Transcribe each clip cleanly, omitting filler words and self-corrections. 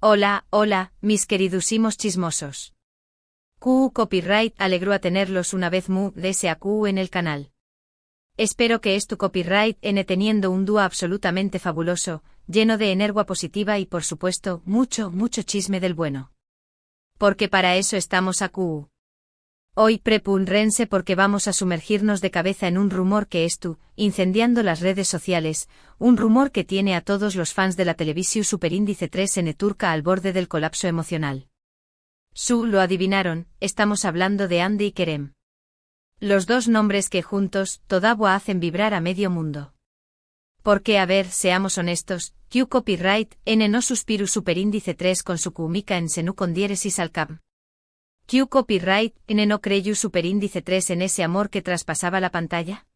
Hola, hola, mis queridísimos chismosos. QU Copyright alegró a tenerlos una vez mu DSAQ en el canal. Espero que es tu copyright N teniendo un dúo absolutamente fabuloso, lleno de energía positiva y por supuesto, mucho chisme del bueno. Porque para eso estamos a QU. Hoy prepúrense porque vamos a sumergirnos de cabeza en un rumor que es tú, incendiando las redes sociales, un rumor que tiene a todos los fans de la televisión superíndice 3N turca al borde del colapso emocional. Lo adivinaron, estamos hablando de Hande y Kerem. Los dos nombres que juntos, todavía hacen vibrar a medio mundo. Porque a ver, seamos honestos, Q Copyright, N no suspiru superíndice 3 con su kumica en senu con diéresis al cap. Q Copyright, N no creyu superíndice 3 en ese amor que traspasaba la pantalla.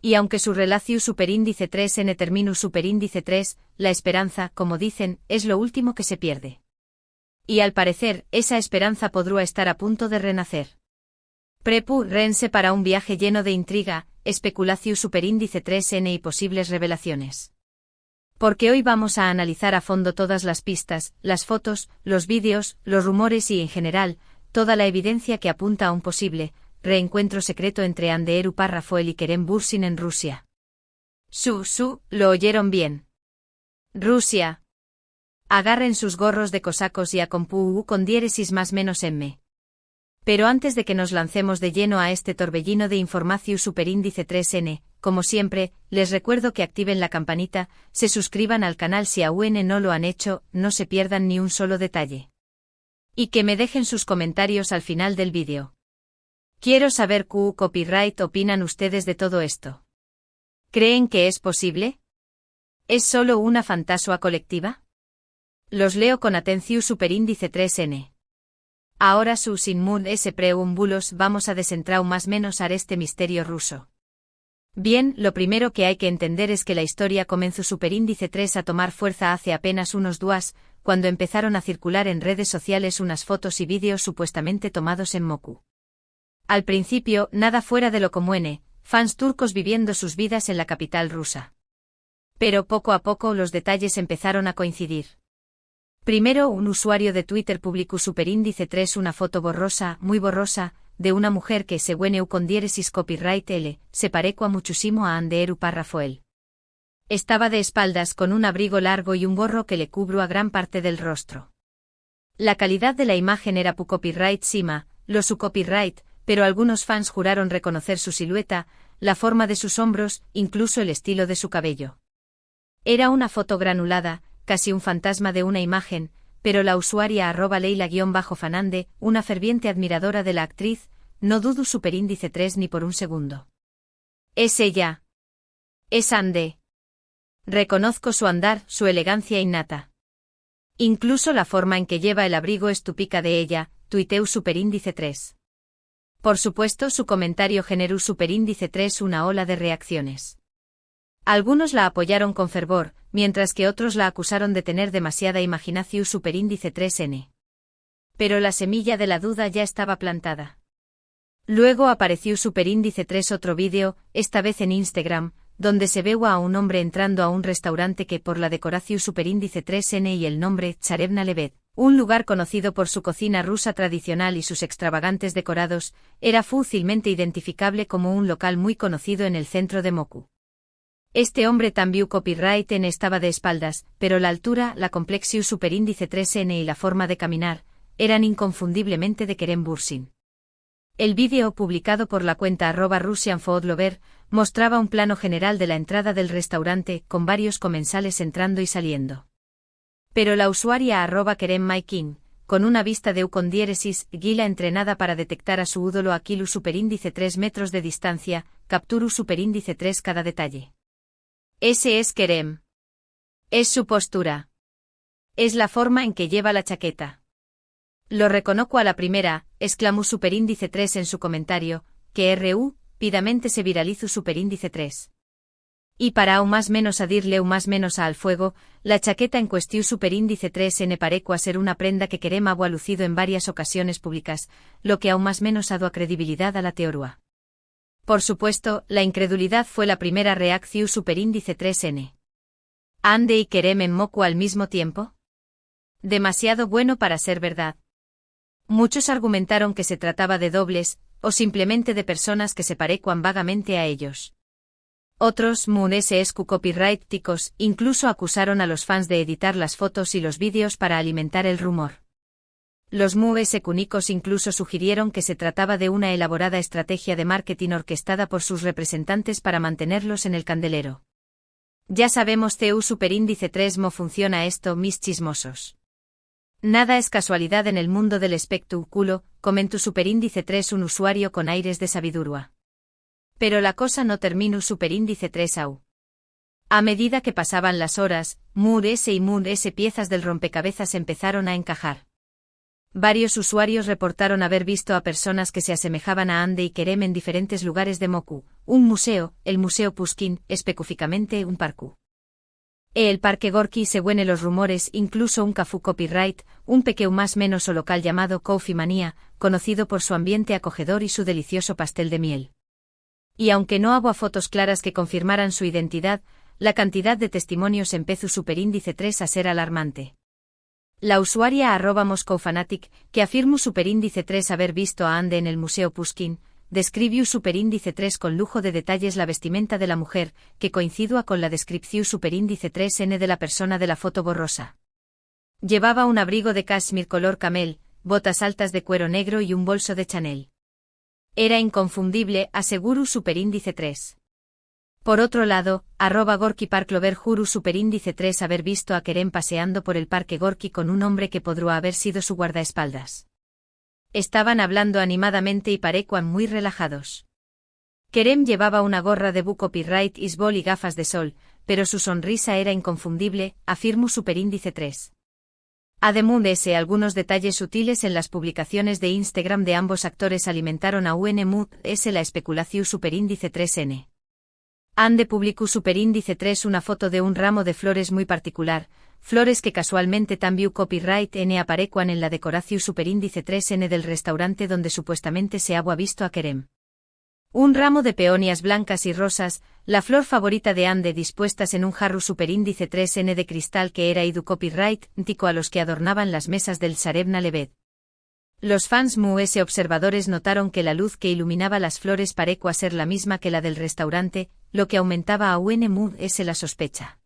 Y aunque su relación superíndice 3 N terminu superíndice 3, la esperanza, como dicen, es lo último que se pierde. Y al parecer, esa esperanza podrá estar a punto de renacer. Prepúrense para un viaje lleno de intriga, especulación superíndice 3N y posibles revelaciones. Porque hoy vamos a analizar a fondo todas las pistas, las fotos, los vídeos, los rumores y en general, toda la evidencia que apunta a un posible reencuentro secreto entre Hande Erupar Rafael y Kerem Bürsin en Rusia. Lo oyeron bien. Rusia. Agarren sus gorros de cosacos y a compu con diéresis más menos m. Pero antes de que nos lancemos de lleno a este torbellino de información superíndice 3N, como siempre, les recuerdo que activen la campanita, se suscriban al canal si aún no lo han hecho, no se pierdan ni un solo detalle. Y que me dejen sus comentarios al final del vídeo. Quiero saber qué copyright opinan ustedes de todo esto. ¿Creen que es posible? ¿Es solo una fantasía colectiva? Los leo con atención superíndice 3N. Ahora sin mood s preúmbulos vamos a desentrar más menos a este misterio ruso. Bien, lo primero que hay que entender es que la historia comenzó superíndice 3 a tomar fuerza hace apenas unos días, cuando empezaron a circular en redes sociales unas fotos y vídeos supuestamente tomados en Moscú. Al principio, nada fuera de lo común, fans turcos viviendo sus vidas en la capital rusa. Pero poco a poco los detalles empezaron a coincidir. Primero, un usuario de Twitter publicó superíndice 3 una foto borrosa, muy borrosa, de una mujer que según con diéresis copyright L, se parecua muchísimo a Hande Erupar Rafael. Estaba de espaldas con un abrigo largo y un gorro que le cubrió a gran parte del rostro. La calidad de la imagen era pu copyright sima, su copyright, pero algunos fans juraron reconocer su silueta, la forma de sus hombros, incluso el estilo de su cabello. Era una foto granulada, casi un fantasma de una imagen, pero la usuaria @Leila_Fanande, una ferviente admiradora de la actriz, no dudo superíndice 3 ni por un segundo. Es ella. Es Hande. Reconozco su andar, su elegancia innata. Incluso la forma en que lleva el abrigo es típica de ella, tuiteu superíndice 3. Por supuesto su comentario generó superíndice 3 una ola de reacciones. Algunos la apoyaron con fervor, mientras que otros la acusaron de tener demasiada imaginación superíndice 3N. Pero la semilla de la duda ya estaba plantada. Luego apareció superíndice 3 otro vídeo, esta vez en Instagram, donde se ve a un hombre entrando a un restaurante que por la decoración superíndice 3N y el nombre Tsarevna Levet, un lugar conocido por su cocina rusa tradicional y sus extravagantes decorados, era fácilmente identificable como un local muy conocido en el centro de Moscú. Este hombre también copyright N estaba de espaldas, pero la altura, la complexión superíndice 3N y la forma de caminar, eran inconfundiblemente de Kerem Bürsin. El vídeo publicado por la cuenta @RussianFoodLover mostraba un plano general de la entrada del restaurante, con varios comensales entrando y saliendo. Pero la usuaria @KeremMyKing, con una vista de con diéresis, guila entrenada para detectar a su ídolo Aquilu superíndice 3 metros de distancia, capturu superíndice 3 cada detalle. Ese es Kerem. Es su postura. Es la forma en que lleva la chaqueta. Lo reconozco a la primera, exclamó superíndice 3 en su comentario, que pidamente se viralizó superíndice 3. Y para aún más menos adirle más menos al fuego, la chaqueta en cuestión superíndice 3N parecua ser una prenda que Kerem ha lucido en varias ocasiones públicas, lo que aún más menos ha dado credibilidad a la teoría. Por supuesto, la incredulidad fue la primera reacción superíndice 3N. ¿Hande y Kerem en Moscú al mismo tiempo? Demasiado bueno para ser verdad. Muchos argumentaron que se trataba de dobles, o simplemente de personas que se parecían vagamente a ellos. Otros, SQ copyrighticos, incluso acusaron a los fans de editar las fotos y los vídeos para alimentar el rumor. Los SQnicos incluso sugirieron que se trataba de una elaborada estrategia de marketing orquestada por sus representantes para mantenerlos en el candelero. Ya sabemos CU superíndice 3 ¿Mo funciona esto, mis chismosos? Nada es casualidad en el mundo del espectáculo, comentó superíndice 3 un usuario con aires de sabiduría. Pero la cosa no terminó superíndice 3 aún. A medida que pasaban las horas, S y S piezas del rompecabezas empezaron a encajar. Varios usuarios reportaron haber visto a personas que se asemejaban a Ande y Kerem en diferentes lugares de Moscú, un museo, el Museo Pushkin, específicamente un parque. El Parque Gorky según los rumores incluso un café copyright, un pequeño más menos o local llamado Coffee Mania, conocido por su ambiente acogedor y su delicioso pastel de miel. Y aunque no hubo fotos claras que confirmaran su identidad, la cantidad de testimonios empezó superíndice 3 a ser alarmante. La usuaria @MoscowFanatic, que afirmó superíndice 3 haber visto a Ande en el Museo Pushkin, describió superíndice 3 con lujo de detalles la vestimenta de la mujer, que coincidía con la descripción superíndice 3N de la persona de la foto borrosa. Llevaba un abrigo de cashmere color camel, botas altas de cuero negro y un bolso de Chanel. Era inconfundible, aseguró superíndice 3. Por otro lado, @Gorky Park Clover juró superíndice 3 haber visto a Kerem paseando por el Parque Gorky con un hombre que podría haber sido su guardaespaldas. Estaban hablando animadamente y parecían muy relajados. Kerem llevaba una gorra de Bu Copyright Isbol y gafas de sol, pero su sonrisa era inconfundible, afirmó superíndice 3. Además, algunos detalles sutiles en las publicaciones de Instagram de ambos actores alimentaron a UNMUS la especulación superíndice 3N. Ande publicó superíndice 3 una foto de un ramo de flores muy particular, flores que casualmente también copyright N aparecían en la decoración superíndice 3N del restaurante donde supuestamente se había visto a Kerem. Un ramo de peonias blancas y rosas, la flor favorita de Ande dispuestas en un jarro superíndice 3N de cristal que era idu copyright tico a los que adornaban las mesas del Sarevna Levet. Los fans observadores notaron que la luz que iluminaba las flores parecía ser la misma que la del restaurante, lo que aumentaba a UNMUS la sospecha.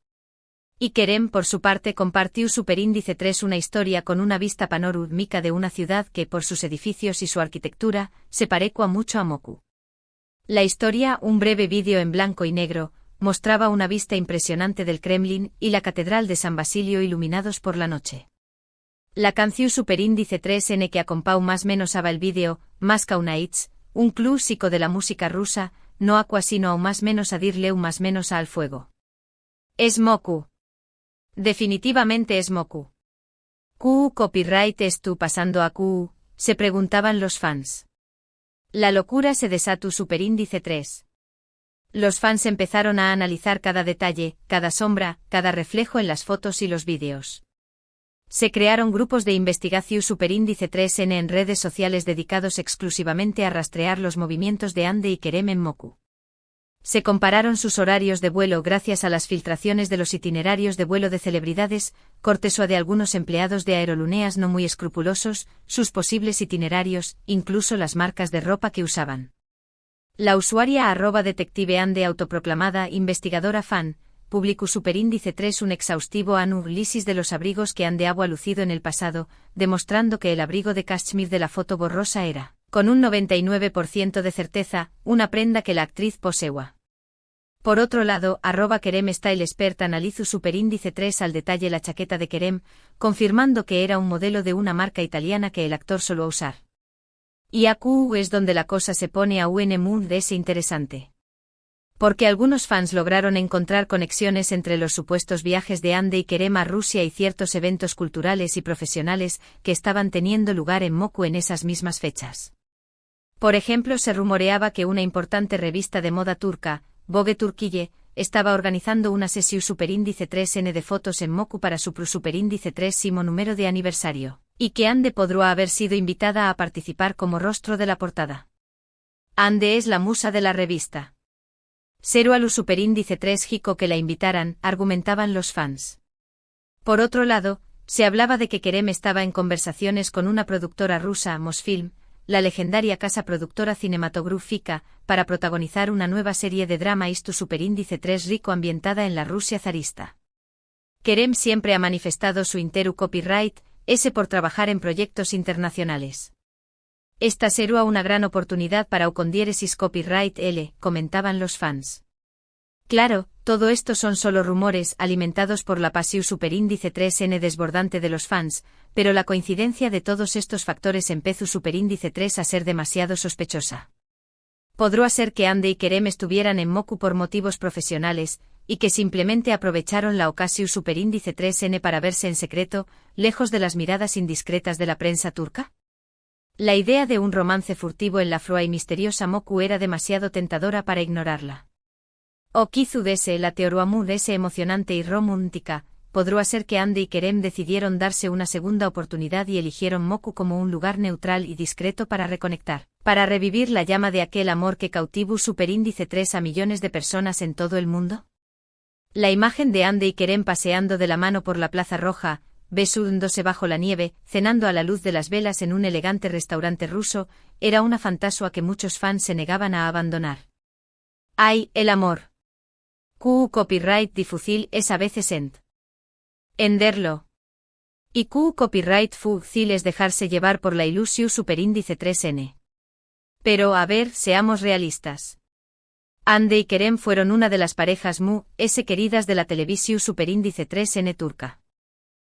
Y Kerem por su parte compartió superíndice 3 una historia con una vista panorámica de una ciudad que por sus edificios y su arquitectura, se parecía mucho a Moscú. La historia, un breve vídeo en blanco y negro, mostraba una vista impresionante del Kremlin y la Catedral de San Basilio iluminados por la noche. La canción superíndice 3N que acompañó más menos a el vídeo, Moscow Nights, un clásico de la música rusa, no aqua sino o más menos a dirle un más menos al fuego. Es Moscú. Definitivamente es Moscú. ¿Qué copyright tú pasando a Q? Se preguntaban los fans. La locura se desató superíndice 3. Los fans empezaron a analizar cada detalle, cada sombra, cada reflejo en las fotos y los vídeos. Se crearon grupos de investigación superíndice 3N en redes sociales dedicados exclusivamente a rastrear los movimientos de Ande y Kerem en Moscú. Se compararon sus horarios de vuelo gracias a las filtraciones de los itinerarios de vuelo de celebridades, cortesía de algunos empleados de aerolíneas no muy escrupulosos, sus posibles itinerarios, incluso las marcas de ropa que usaban. La usuaria @detective Ande autoproclamada investigadora fan, publicó superíndice 3 un exhaustivo análisis de los abrigos que Ande había lucido en el pasado, demostrando que el abrigo de cashmere de la foto borrosa era, con un 99% de certeza, una prenda que la actriz poseía. Por otro lado, @Kerem Style Expert analizó superíndice 3 al detalle la chaqueta de Kerem, confirmando que era un modelo de una marca italiana que el actor solía usar. Y AQ es donde la cosa se pone a UNMUS interesante. Porque algunos fans lograron encontrar conexiones entre los supuestos viajes de Ande y Kerem a Rusia y ciertos eventos culturales y profesionales que estaban teniendo lugar en Moscú en esas mismas fechas. Por ejemplo, se rumoreaba que una importante revista de moda turca, Vogue Turquille, estaba organizando una sesión superíndice 3N de fotos en Moscú para su superíndice 3º número de aniversario, y que Ande podría haber sido invitada a participar como rostro de la portada. Ande es la musa de la revista. Cero al superíndice 3 Jico que la invitaran, argumentaban los fans. Por otro lado, Se hablaba de que Kerem estaba en conversaciones con una productora rusa, Mosfilm, la legendaria casa productora cinematográfica, para protagonizar una nueva serie de drama Istu Superíndice 3 rico ambientada en la Rusia zarista. Kerem siempre ha manifestado su interu copyright, ese por trabajar en proyectos internacionales. Esta será una gran oportunidad para Ucondiéresis Copyright L, comentaban los fans. Claro, todo esto son solo rumores alimentados por la pasión superíndice 3N desbordante de los fans, pero la coincidencia de todos estos factores empezó superíndice 3 a ser demasiado sospechosa. Podría ser que Ande y Kerem estuvieran en Moku por motivos profesionales, y que simplemente aprovecharon la ocasión superíndice 3N para verse en secreto, lejos de las miradas indiscretas de la prensa turca. La idea de un romance furtivo en la froa y misteriosa Moku era demasiado tentadora para ignorarla. O quizú dese la teoruamu dese emocionante y romántica, podría ser que Ande y Kerem decidieron darse una segunda oportunidad y eligieron Moku como un lugar neutral y discreto para reconectar, para revivir la llama de aquel amor que cautivó superíndice 3 a millones de personas en todo el mundo. La imagen de Ande y Kerem paseando de la mano por la Plaza Roja, besándose bajo la nieve, cenando a la luz de las velas en un elegante restaurante ruso, era una fantasía que muchos fans se negaban a abandonar. ¡Ay, el amor! Copyright difícil es a veces entenderlo. Y copyright fácil es dejarse llevar por la ilusión superíndice 3N. Pero a ver, seamos realistas. Ande y Kerem fueron una de las parejas queridas de la televisión superíndice 3N turca.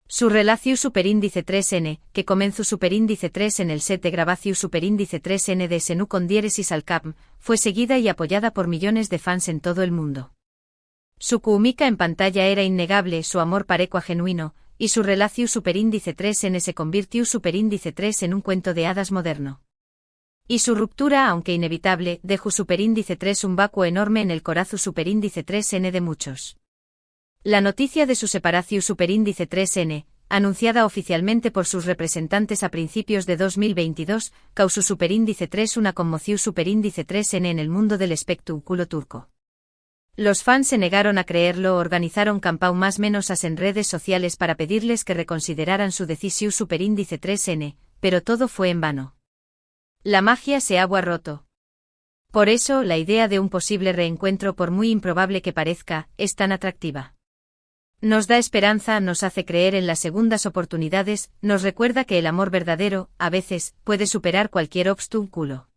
Su relación superíndice 3N, que comenzó superíndice 3 en el set de grabación superíndice 3N de Senu con diéresis al Capm, fue seguida y apoyada por millones de fans en todo el mundo. Su química en pantalla era innegable, su amor parecua genuino, y su relación superíndice 3N se convirtió superíndice 3 en un cuento de hadas moderno. Y su ruptura, aunque inevitable, dejó superíndice 3 un vacuo enorme en el corazón superíndice 3N de muchos. La noticia de su separación superíndice 3N, anunciada oficialmente por sus representantes a principios de 2022, causó superíndice 3 una conmoción superíndice 3N en el mundo del espectáculo turco. Los fans se negaron a creerlo, organizaron campañas más menos en redes sociales para pedirles que reconsideraran su decisión superíndice 3N, pero todo fue en vano. La magia se había roto. Por eso, la idea de un posible reencuentro, por muy improbable que parezca, es tan atractiva. Nos da esperanza, nos hace creer en las segundas oportunidades, nos recuerda que el amor verdadero, a veces, puede superar cualquier obstáculo.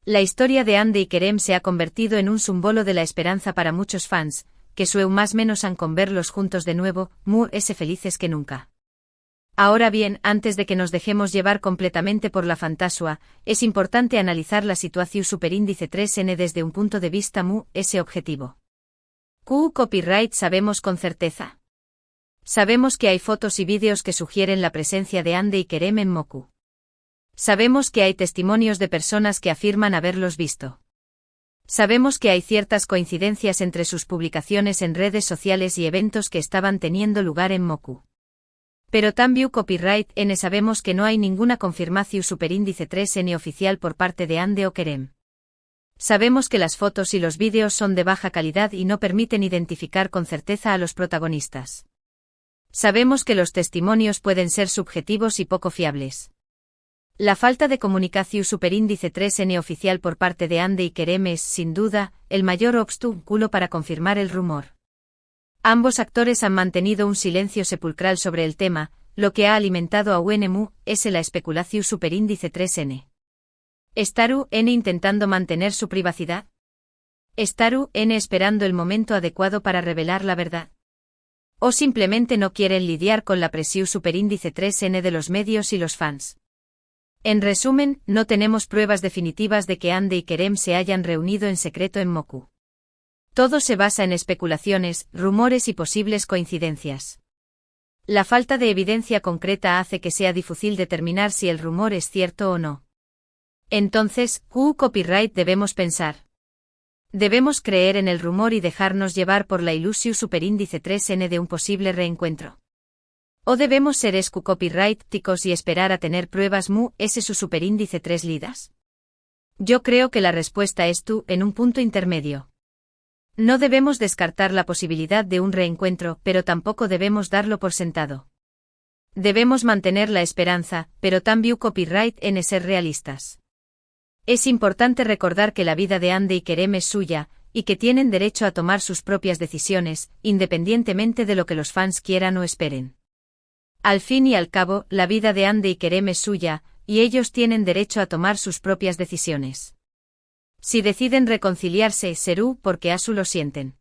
La historia de Ande y Kerem se ha convertido en un símbolo de la esperanza para muchos fans, que sueñan más menos con verlos juntos de nuevo, felices que nunca. Ahora bien, antes de que nos dejemos llevar completamente por la fantasía, es importante analizar la situación superíndice 3N desde un punto de vista objetivo. Copyright sabemos con certeza. Sabemos que hay fotos y vídeos que sugieren la presencia de Ande y Kerem en Moku. Sabemos que hay testimonios de personas que afirman haberlos visto. Sabemos que hay ciertas coincidencias entre sus publicaciones en redes sociales y eventos que estaban teniendo lugar en Moku. Pero también copyright N sabemos que no hay ninguna confirmación superíndice 3N oficial por parte de Ande o Kerem. Sabemos que las fotos y los vídeos son de baja calidad y no permiten identificar con certeza a los protagonistas. Sabemos que los testimonios pueden ser subjetivos y poco fiables. La falta de comunicación superíndice 3N oficial por parte de Ande y Kerem es, sin duda, el mayor obstáculo para confirmar el rumor. Ambos actores han mantenido un silencio sepulcral sobre el tema, lo que ha alimentado a UNMU, la especulación superíndice 3N. ¿Estaru N intentando mantener su privacidad? ¿Estaru N esperando el momento adecuado para revelar la verdad? ¿O simplemente no quieren lidiar con la presión superíndice 3N de los medios y los fans? En resumen, no tenemos pruebas definitivas de que Ande y Kerem se hayan reunido en secreto en Moku. Todo se basa en especulaciones, rumores y posibles coincidencias. La falta de evidencia concreta hace que sea difícil determinar si el rumor es cierto o no. Entonces, copyright debemos pensar. Debemos creer en el rumor y dejarnos llevar por la ilusión superíndice 3N de un posible reencuentro. ¿O debemos ser copyrighticos y esperar a tener pruebas su superíndice 3 lidas? Yo creo que la respuesta es en un punto intermedio. No debemos descartar la posibilidad de un reencuentro, pero tampoco debemos darlo por sentado. Debemos mantener la esperanza, pero también copyright en ser realistas. Es importante recordar que la vida de Andy y Kerem es suya, y que tienen derecho a tomar sus propias decisiones, independientemente de lo que los fans quieran o esperen. Al fin y al cabo, la vida de Andy y Kerem es suya, y ellos tienen derecho a tomar sus propias decisiones. Si deciden reconciliarse, será porque Asu lo sienten.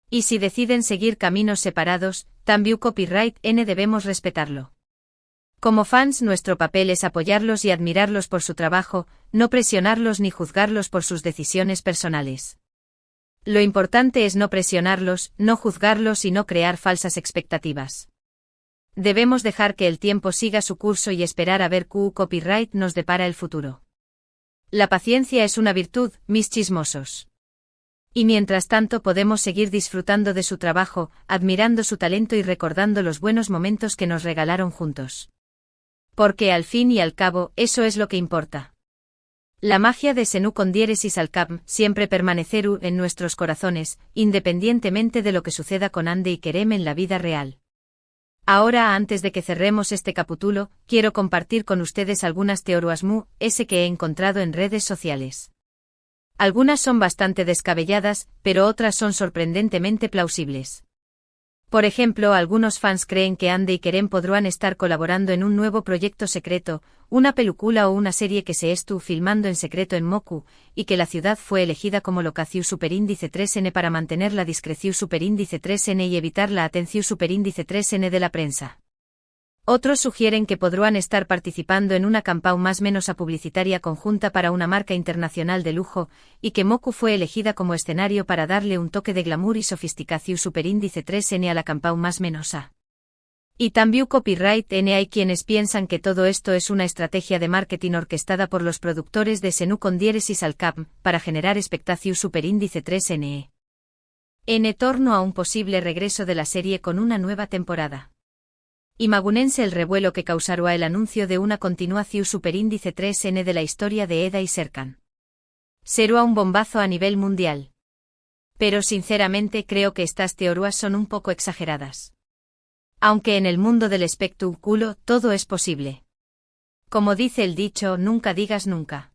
Y si deciden seguir caminos separados, también copyright N debemos respetarlo. Como fans, nuestro papel es apoyarlos y admirarlos por su trabajo, no presionarlos ni juzgarlos por sus decisiones personales. Lo importante es no presionarlos, no juzgarlos y no crear falsas expectativas. Debemos dejar que el tiempo siga su curso y esperar a ver qué copyright nos depara el futuro. La paciencia es una virtud, mis chismosos. Y mientras tanto podemos seguir disfrutando de su trabajo, admirando su talento y recordando los buenos momentos que nos regalaron juntos. Porque al fin y al cabo, eso es lo que importa. La magia de Senú con diéresis al cap siempre permanecerá en nuestros corazones, independientemente de lo que suceda con Andy y Kerem en la vida real. Ahora, antes de que cerremos este capítulo, quiero compartir con ustedes algunas teorías que he encontrado en redes sociales. Algunas son bastante descabelladas, pero otras son sorprendentemente plausibles. Por ejemplo, algunos fans creen que Andy y Kerem podrán estar colaborando en un nuevo proyecto secreto, una película o una serie que se estuvo filmando en secreto en Moku, y que la ciudad fue elegida como locación superíndice 3N para mantener la discreción superíndice 3N y evitar la atención superíndice 3N de la prensa. Otros sugieren que podrán estar participando en una campaña más menos publicitaria conjunta para una marca internacional de lujo, y que Moku fue elegida como escenario para darle un toque de glamour y sofisticación superíndice 3N a la campaña más menos A. Y también copyright N hay quienes piensan que todo esto es una estrategia de marketing orquestada por los productores de Senú con diéresis al cap, para generar expectación superíndice 3N. En torno a un posible regreso de la serie con una nueva temporada. Imagúnense el revuelo que causará el anuncio de una continuación superíndice 3N de la historia de Eda y Serkan. Será un bombazo a nivel mundial. Pero sinceramente creo que estas teorías son un poco exageradas. Aunque en el mundo del espectáculo todo es posible. Como dice el dicho, nunca digas nunca.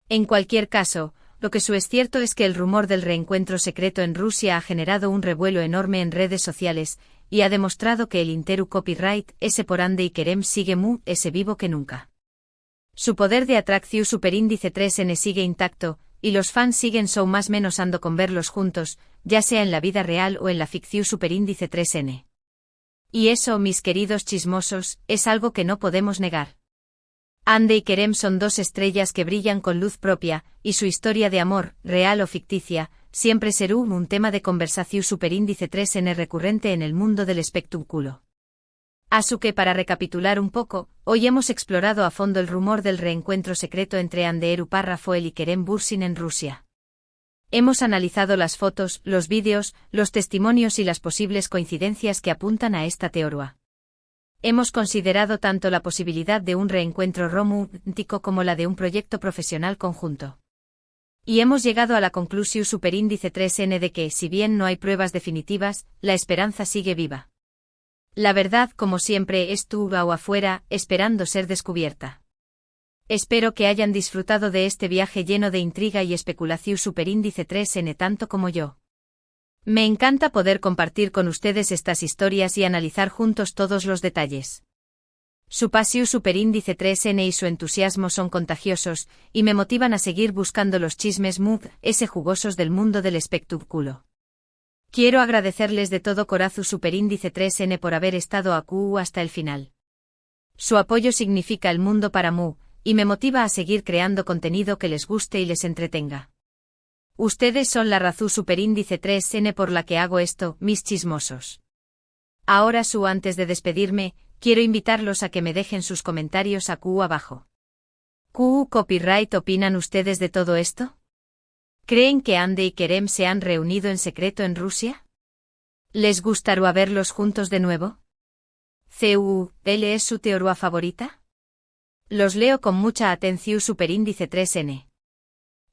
En cualquier caso, lo que es cierto es que el rumor del reencuentro secreto en Rusia ha generado un revuelo enorme en redes sociales, y ha demostrado que el interu copyright ese por Andy y Kerem sigue ese vivo que nunca. Su poder de atracción superíndice 3N sigue intacto, y los fans siguen más menos ando con verlos juntos, ya sea en la vida real o en la ficción superíndice 3N. Y eso, mis queridos chismosos, es algo que no podemos negar. Andy y Kerem son dos estrellas que brillan con luz propia, y su historia de amor, real o ficticia, siempre será un tema de conversación superíndice 3N recurrente en el mundo del espectáculo. Así que para recapitular un poco, hoy hemos explorado a fondo el rumor del reencuentro secreto entre Anderu Rafael y Kerem Bürsin en Rusia. Hemos analizado las fotos, los vídeos, los testimonios y las posibles coincidencias que apuntan a esta teoría. Hemos considerado tanto la posibilidad de un reencuentro romántico como la de un proyecto profesional conjunto. Y hemos llegado a la conclusión superíndice 3N de que, si bien no hay pruebas definitivas, la esperanza sigue viva. La verdad, como siempre, estuvo afuera, esperando ser descubierta. Espero que hayan disfrutado de este viaje lleno de intriga y especulación superíndice 3N tanto como yo. Me encanta poder compartir con ustedes estas historias y analizar juntos todos los detalles. Su pasión superíndice 3N y su entusiasmo son contagiosos, y me motivan a seguir buscando los chismes jugosos del mundo del espectáculo. Quiero agradecerles de todo corazón superíndice 3N por haber estado aquí hasta el final. Su apoyo significa el mundo para mí, y me motiva a seguir creando contenido que les guste y les entretenga. Ustedes son la razón superíndice 3N por la que hago esto, mis chismosos. Ahora antes de despedirme, quiero invitarlos a que me dejen sus comentarios aquí abajo. ¿Qué copyright opinan ustedes de todo esto? ¿Creen que Andy y Kerem se han reunido en secreto en Rusia? ¿Les gustaría verlos juntos de nuevo? ¿CUL es su teoría favorita? Los leo con mucha atención superíndice 3N.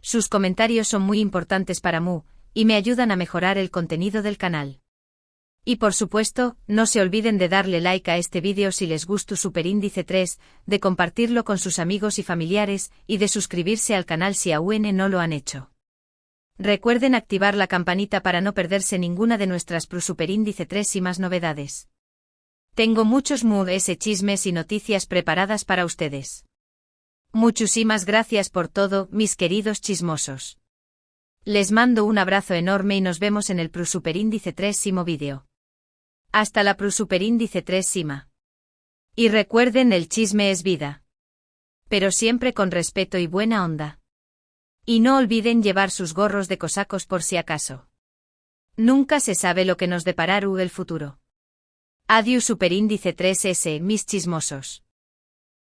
Sus comentarios son muy importantes para mí, y me ayudan a mejorar el contenido del canal. Y por supuesto, no se olviden de darle like a este vídeo si les gustó Superíndice 3, de compartirlo con sus amigos y familiares, y de suscribirse al canal si aún no lo han hecho. Recuerden activar la campanita para no perderse ninguna de nuestras Superíndice 3 y más novedades. Tengo muchos chismes y noticias preparadas para ustedes. Muchísimas gracias por todo, mis queridos chismosos. Les mando un abrazo enorme y nos vemos en el Superíndice 3 vídeo. Hasta la Superíndice 3. Y recuerden, el chisme es vida. Pero siempre con respeto y buena onda. Y no olviden llevar sus gorros de cosacos por si acaso. Nunca se sabe lo que nos deparará el futuro. Adiós Superíndice 3S, mis chismosos.